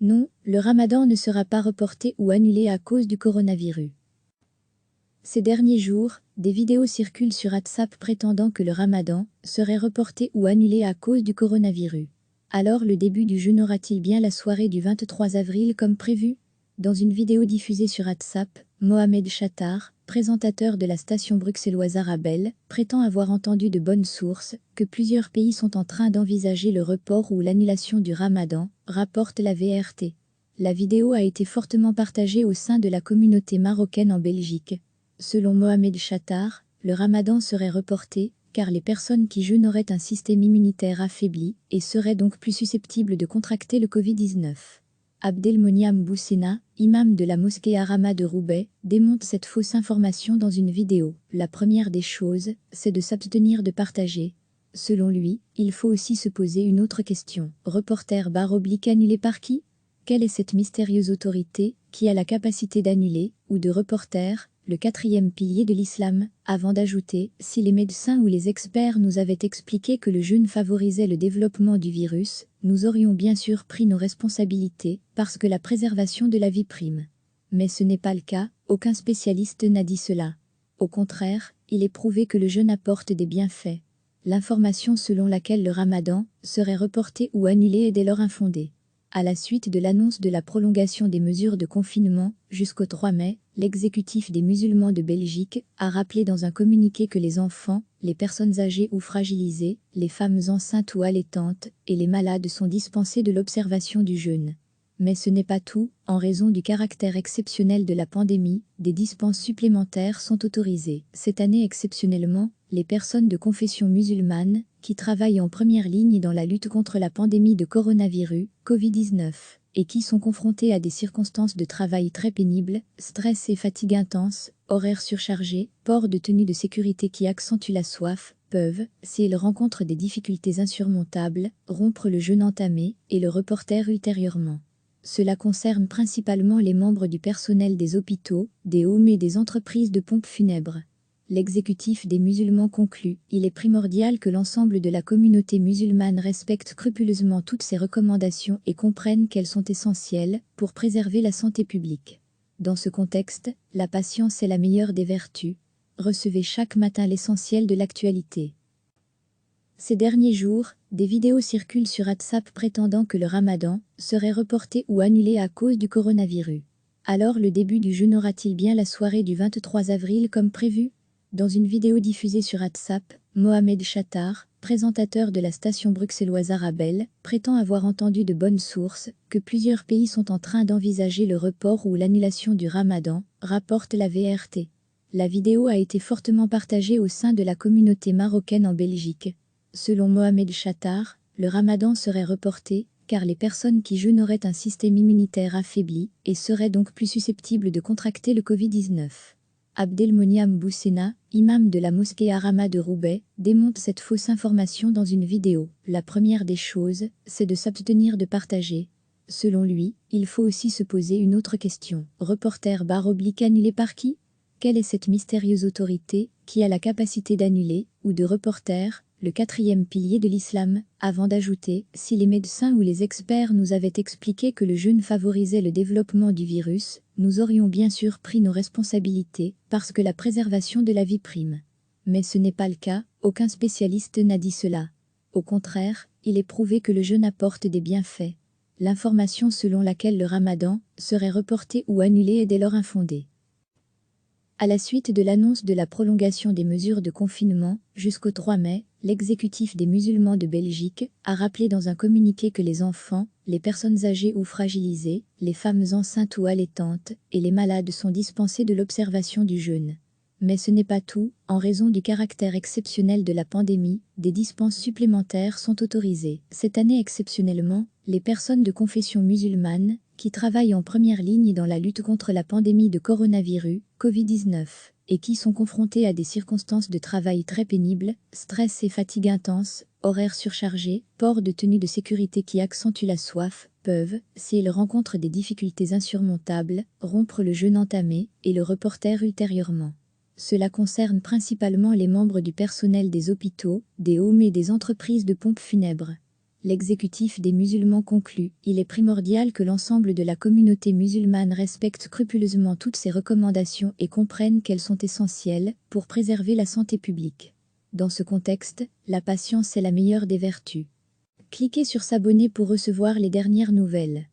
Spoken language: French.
Non, le ramadan ne sera pas reporté ou annulé à cause du coronavirus. Ces derniers jours, des vidéos circulent sur WhatsApp prétendant que le ramadan serait reporté ou annulé à cause du coronavirus. Alors le début du jeûne aura-t-il bien la soirée du 23 avril comme prévu? Dans une vidéo diffusée sur WhatsApp, Mohamed Chattar, présentateur de la station bruxelloise Arabelle, prétend avoir entendu de bonnes sources que plusieurs pays sont en train d'envisager le report ou l'annulation du ramadan, rapporte la VRT. La vidéo a été fortement partagée au sein de la communauté marocaine en Belgique. Selon Mohamed Chattar, le ramadan serait reporté car les personnes qui jeûnent auraient un système immunitaire affaibli et seraient donc plus susceptibles de contracter le Covid-19. Abdelmoniam Boussena, imam de la mosquée Harama de Roubaix, démonte cette fausse information dans une vidéo. La première des choses, c'est de s'abstenir de partager. Selon lui, il faut aussi se poser une autre question. Reporter / annulé par qui? Quelle est cette mystérieuse autorité qui a la capacité d'annuler ou de reporter, le quatrième pilier de l'islam, avant d'ajouter « Si les médecins ou les experts nous avaient expliqué que le jeûne favorisait le développement du virus, nous aurions bien sûr pris nos responsabilités parce que la préservation de la vie prime. » Mais ce n'est pas le cas, aucun spécialiste n'a dit cela. Au contraire, il est prouvé que le jeûne apporte des bienfaits. L'information selon laquelle le ramadan serait reporté ou annulé est dès lors infondée. À la suite de l'annonce de la prolongation des mesures de confinement jusqu'au 3 mai, l'exécutif des musulmans de Belgique a rappelé dans un communiqué que les enfants, les personnes âgées ou fragilisées, les femmes enceintes ou allaitantes et les malades sont dispensés de l'observation du jeûne. Mais ce n'est pas tout, en raison du caractère exceptionnel de la pandémie, des dispenses supplémentaires sont autorisées. Cette année exceptionnellement, les personnes de confession musulmane, qui travaillent en première ligne dans la lutte contre la pandémie de coronavirus, Covid-19, et qui sont confrontées à des circonstances de travail très pénibles, stress et fatigue intense, horaires surchargés, port de tenue de sécurité qui accentue la soif, peuvent, s'ils rencontrent des difficultés insurmontables, rompre le jeûne entamé et le reporter ultérieurement. Cela concerne principalement les membres du personnel des hôpitaux, des homes et des entreprises de pompes funèbres. L'exécutif des musulmans conclut « Il est primordial que l'ensemble de la communauté musulmane respecte scrupuleusement toutes ces recommandations et comprenne qu'elles sont essentielles pour préserver la santé publique. Dans ce contexte, la patience est la meilleure des vertus. Recevez chaque matin l'essentiel de l'actualité. » Ces derniers jours, des vidéos circulent sur WhatsApp prétendant que le ramadan serait reporté ou annulé à cause du coronavirus. Alors le début du jeûne aura-t-il bien la soirée du 23 avril comme prévu? Dans une vidéo diffusée sur WhatsApp, Mohamed Chattar, présentateur de la station bruxelloise Arabelle, prétend avoir entendu de bonnes sources que plusieurs pays sont en train d'envisager le report ou l'annulation du ramadan, rapporte la VRT. La vidéo a été fortement partagée au sein de la communauté marocaine en Belgique. Selon Mohamed Chattar, le ramadan serait reporté car les personnes qui jeûnent auraient un système immunitaire affaibli et seraient donc plus susceptibles de contracter le Covid-19. Abdelmoniam Boussena, imam de la mosquée Harama de Roubaix, démonte cette fausse information dans une vidéo. La première des choses, c'est de s'abstenir de partager. Selon lui, il faut aussi se poser une autre question. Reporter / annulé par qui? Quelle est cette mystérieuse autorité qui a la capacité d'annuler ou de reporter, le quatrième pilier de l'islam, avant d'ajouter « Si les médecins ou les experts nous avaient expliqué que le jeûne favorisait le développement du virus, nous aurions bien sûr pris nos responsabilités parce que la préservation de la vie prime. » Mais ce n'est pas le cas, aucun spécialiste n'a dit cela. Au contraire, il est prouvé que le jeûne apporte des bienfaits. L'information selon laquelle le ramadan serait reporté ou annulé est dès lors infondée. À la suite de l'annonce de la prolongation des mesures de confinement jusqu'au 3 mai, l'exécutif des musulmans de Belgique a rappelé dans un communiqué que les enfants, les personnes âgées ou fragilisées, les femmes enceintes ou allaitantes et les malades sont dispensés de l'observation du jeûne. Mais ce n'est pas tout, en raison du caractère exceptionnel de la pandémie, des dispenses supplémentaires sont autorisées. Cette année exceptionnellement, les personnes de confession musulmane, qui travaillent en première ligne dans la lutte contre la pandémie de coronavirus, Covid-19, et qui sont confrontés à des circonstances de travail très pénibles, stress et fatigue intense, horaires surchargés, port de tenue de sécurité qui accentue la soif, peuvent, s'ils rencontrent des difficultés insurmontables, rompre le jeûne entamé et le reporter ultérieurement. Cela concerne principalement les membres du personnel des hôpitaux, des homes et des entreprises de pompes funèbres. l'exécutif des musulmans conclut « Il est primordial que l'ensemble de la communauté musulmane respecte scrupuleusement toutes ces recommandations et comprenne qu'elles sont essentielles pour préserver la santé publique. Dans ce contexte, la patience est la meilleure des vertus. » Cliquez sur s'abonner pour recevoir les dernières nouvelles.